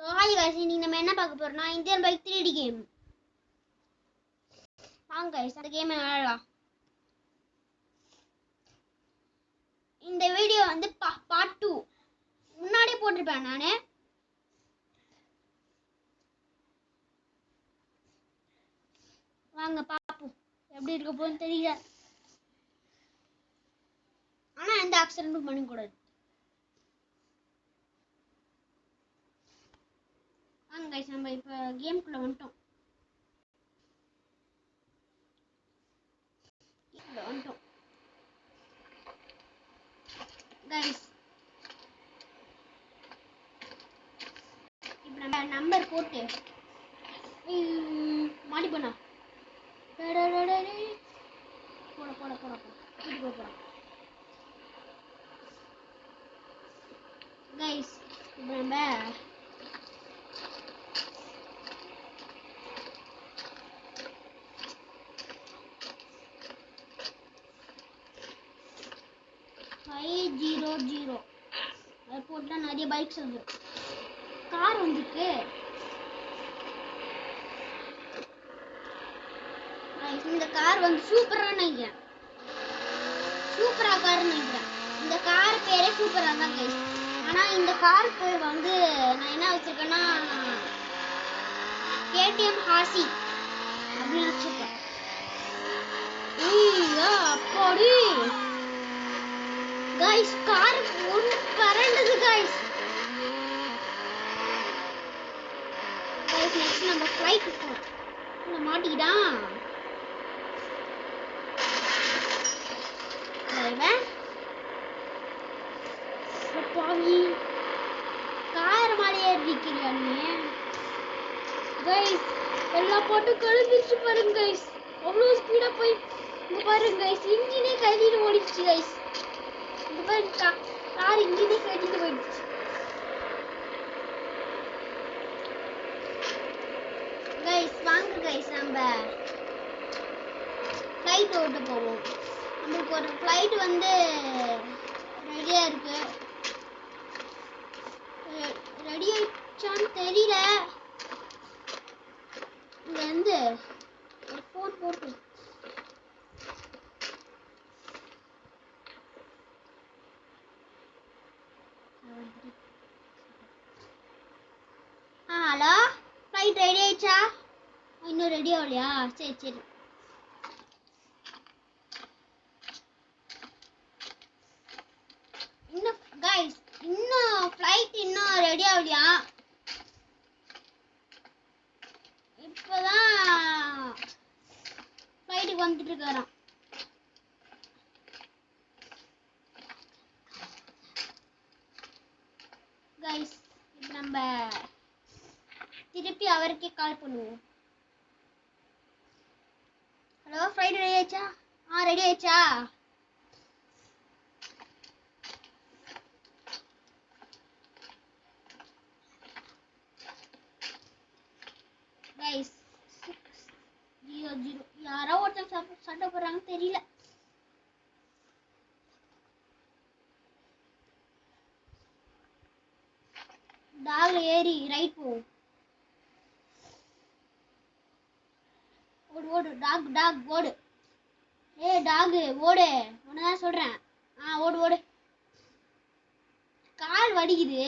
So hi guys, இன்னைக்கு நம்ம என்ன பார்க்க போறோம்னா இந்தியன் பைக் 3D கேம். வாங்க guys, அந்த கேமை விளையாடலாம். இந்த வீடியோ வந்து பார்ட் 2 முன்னாடியே போட்டிருப்பேன் நானு. வாங்க பாப்போம் எப்படி இருக்க போகுதுன்னு தெரியல. ஆனா எந்த ஆக்சிடென்ட்டும் பண்ணக்கூடாது. வாங்க guys, நம்ம இப்ப கேம்குள்ள வந்துட்டோம். guys, இப்ப நம்ம நம்பர் போட்டு மாடி பண்ணா போட போட போட போட போட guys, இப்ப நம்ம போட்டா நிறைய பைக்ஸ் வந்து கார் வந்துருக்கு. இந்த கார் வந்து சூப்பரா நினைக்கிறேன். சூப்பரா கார் நினைக்கிறேன். இந்த கார் பேரே சூப்பரா தான் கைஸ். ஆனா இந்த கார் பேர் வந்து நான் என்ன வச்சிருக்கேன்னா கேடிஎம் ஹாசி அப்படின்னு வச்சிருக்கேன். அப்பாடி guys, கார் ஒன்று பறந்தது guys. நெக்ஸ்ட் நம்ம ஃளைட் போறோம். உள்ள மாட்டிக்கிட்டான். பாவி கார் மேலே ஏறிக்கிறியா நீ guys? எல்லா போட்டு கழுவிச்சு பாருங்க guys. அவ்வளோ ஸ்பீடா போய் இங்க பாருங்க guys, இன்ஜினே கையில ஓடிச்சு guys. இங்க பாருங்க கார் இன்ஜினே கையில போயிடுச்சு guys. வாங்க guys, நம்ம ஃளைட் ஓட்ட போவோம். நமக்கு ஒரு ஃளைட் வந்து ரெடியா இருக்கு. ரெடி ஆயிடுச்சான்னு தெரியல. இங்க வந்து ஒரு போன் போட்டு ஹலோ, ஃளைட் ரெடி ஆயிடுச்சா? இன்னும் ரெடி ஆகலையா? சரி சரி. இன்னும் guys, இன்னும் ஃளைட் இன்னும் ரெடி ஆகலையா? இப்பதான் ஃளைட்டுக்கு வந்துட்டு இருக்காராம். guys, இப்போ நம்ம திருப்பி அவருக்கே கால் பண்ணுவோம். ஹலோ, ஃளைட் ரெடி ஆயிடுச்சா? ரெடி ஆயிடுச்சா? guys 600 யாரோ ஒருத்தர் சண்டை போடுறாங்க தெரியல. டாக் ஏறி ரைட் போ. ஓடு ஓடு டாக் டாக் ஓடு. டாக் ஓடு, உன்னதான் சொல்றேன். ஓடு ஓடு. கால் வலிக்குது.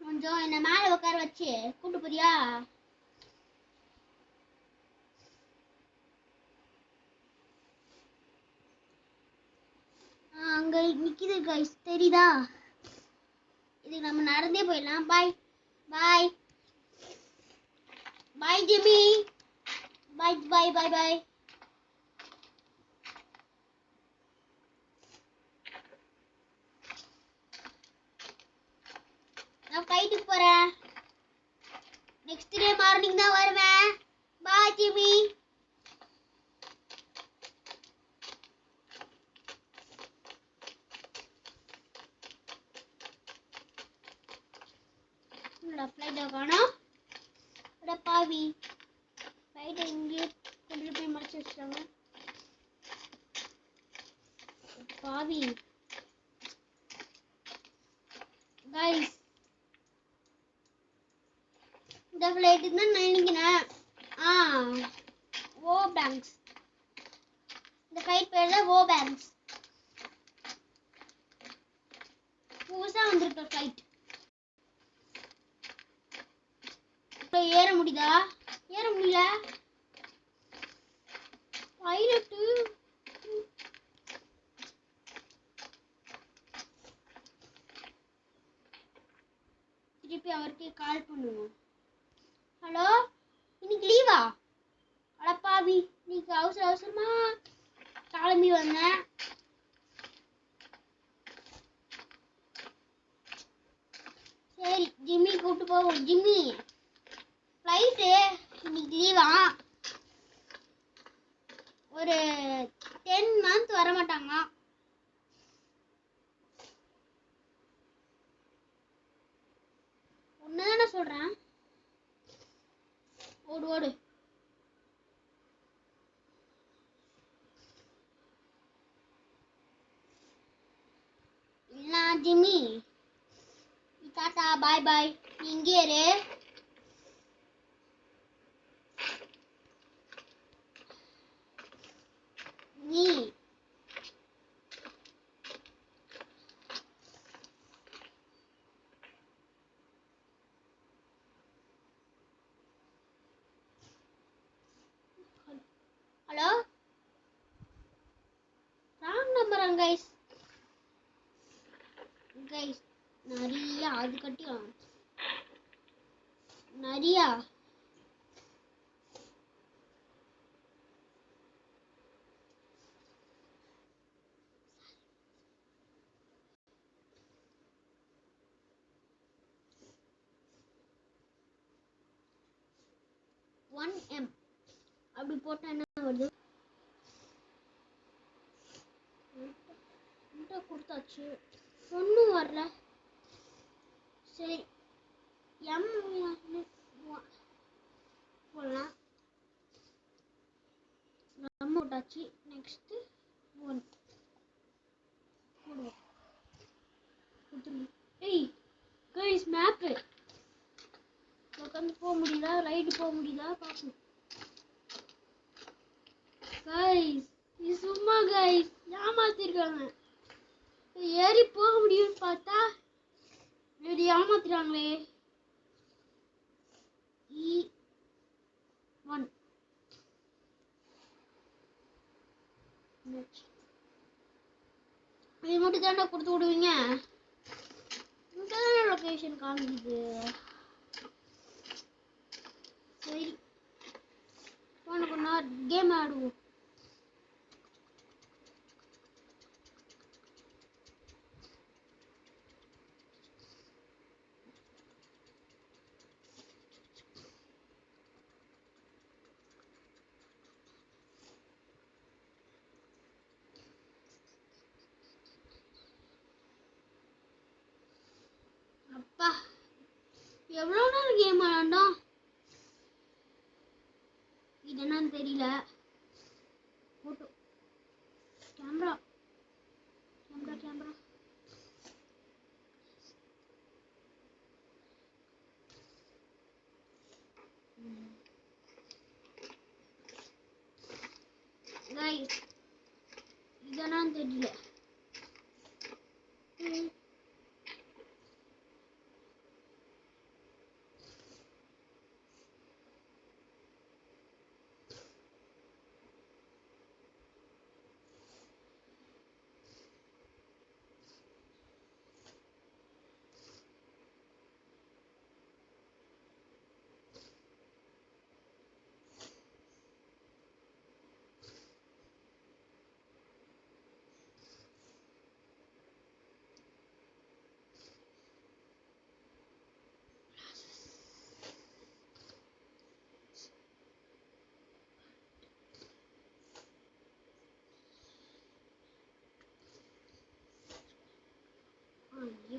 கொஞ்சம் என்ன மேல உட்கார வச்சு கூட்டு போறியா? அங்க நிக்குது guys, தெரியுதா? இதுக்கு நம்ம நடந்தே போயிடலாம். பாய் பாய் பாய் ஜிம்மி. பாய் பாய் பாய் பாய். நான் ஃளைட்டுக்கு போறேன். நெக்ஸ்ட் டே மார்னிங் தான் வருவேன். பாய் ஜிம்மி. ஃளைட்டை காணோம். பாவி ஃளைட்டை இங்கே கொண்டு போய் மறைச்சு வச்சிட்டாங்க. பாவி guys, இந்த ஃப்ளைட் தான் நினைக்கிறேன். ஓ பேங்க்ஸ். இந்த ஃப்ளைட் பேர் தான் ஓ பேங்க்ஸ். புதுசா வந்திருக்க ஃப்ளைட். ஏற முடியுதா? ஏற முடியல. பைலட்டு திருப்பி அவருக்கு கால் பண்ணுவோம். ஹலோ, இன்னைக்கு லீவா? அடப்பாவி, இன்னைக்கு அவசரமா கிளம்பி வந்தேன். சரி, ஜிம்மி கூப்பிட்டு போவோம். ஜிம்மி, ஃப்ளைட்டு இன்னைக்கு லீவா? ஒரு 10 months வர மாட்டாங்க. ஒண்ணுதானே சொல்றேன். ஓடு ஓடு. இல்ல ஜிம்மி, டாடா பாய் பாய். நீ இங்கே இரு. நீ hello, wrong number guys. Guys நிறைய அது கட்டிக்கலாம். நிறைய 1M அப்படி போட்டா என்ன வருது? கொடுத்தாச்சு, ஒன்றும் வரல. சரி, எம் போடலாம். நம்ம போட்டாச்சு. நெக்ஸ்ட் 1 போடுவோம். ஏய் கைஸ், மேப்பு உட்காந்து போக முடியுதா? ரைடு போக முடியுதா பார்ப்போம். கைஸ், இது சும்மா கைஸ் ஏமாத்திருக்காங்க. ஏறி போக முடியும்னு பார்த்தா இப்படி ஏமாத்துறாங்களே. E1 இது மட்டும் தானே கொடுத்து விடுவீங்க? இங்கதானே லொகேஷன் காமிக்குது. சரி, போன கொஞ்ச நேரம் கேம் ஆடுவோம். அப்பா, எவ்வளோ நேரம் கேம் ஆடாண்டோம். இது என்னன்னு தெரியல. Photo camera camera camera guys, இது என்னன்னு தெரியல.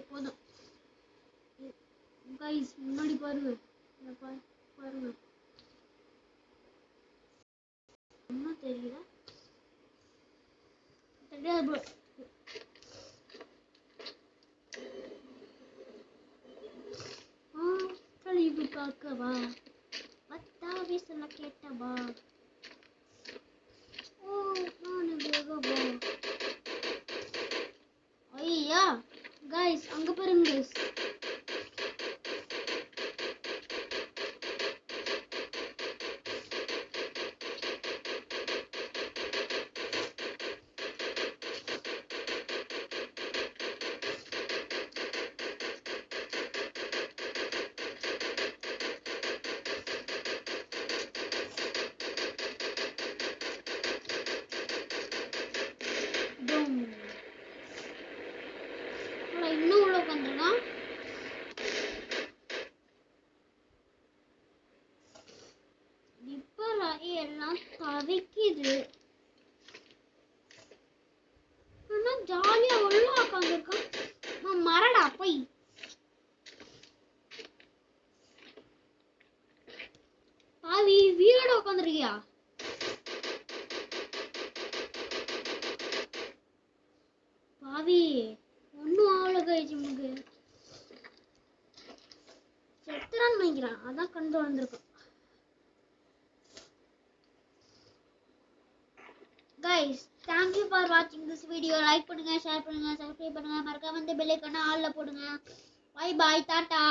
போதும் கைஸ், முன்னாடி பாருங்க. பாருங்க, ஒன்றும் தெரியல. தெரியாது. சரி, இப்போ பார்க்கவா பத்தாவே சொல்ல கேட்டவா ஓ நானு வேகவா ஐயா கைஸ் அங்க பாருங்க கைஸ் இன்னும் உள்ள உட்காந்துருக்கான் இப்ப எல்லாம் தவிக்குது ஆனா ஜாலியா உள்ள உட்காந்துருக்கான் மரடா போய் பாவி வீடோட உட்காந்துருக்கியா பாவி ஒன்னும் ஆவல கைச்சு உனக்கு செத்துறான்னு நினைக்கிறான் அதான் கண்டு வந்திருக்கான் guys thank you for watching this video like பண்ணுங்க share பண்ணுங்க subscribe பண்ணுங்க மறக்காம இந்த bell icon ஆல்ல போடுங்க bye bye டாடா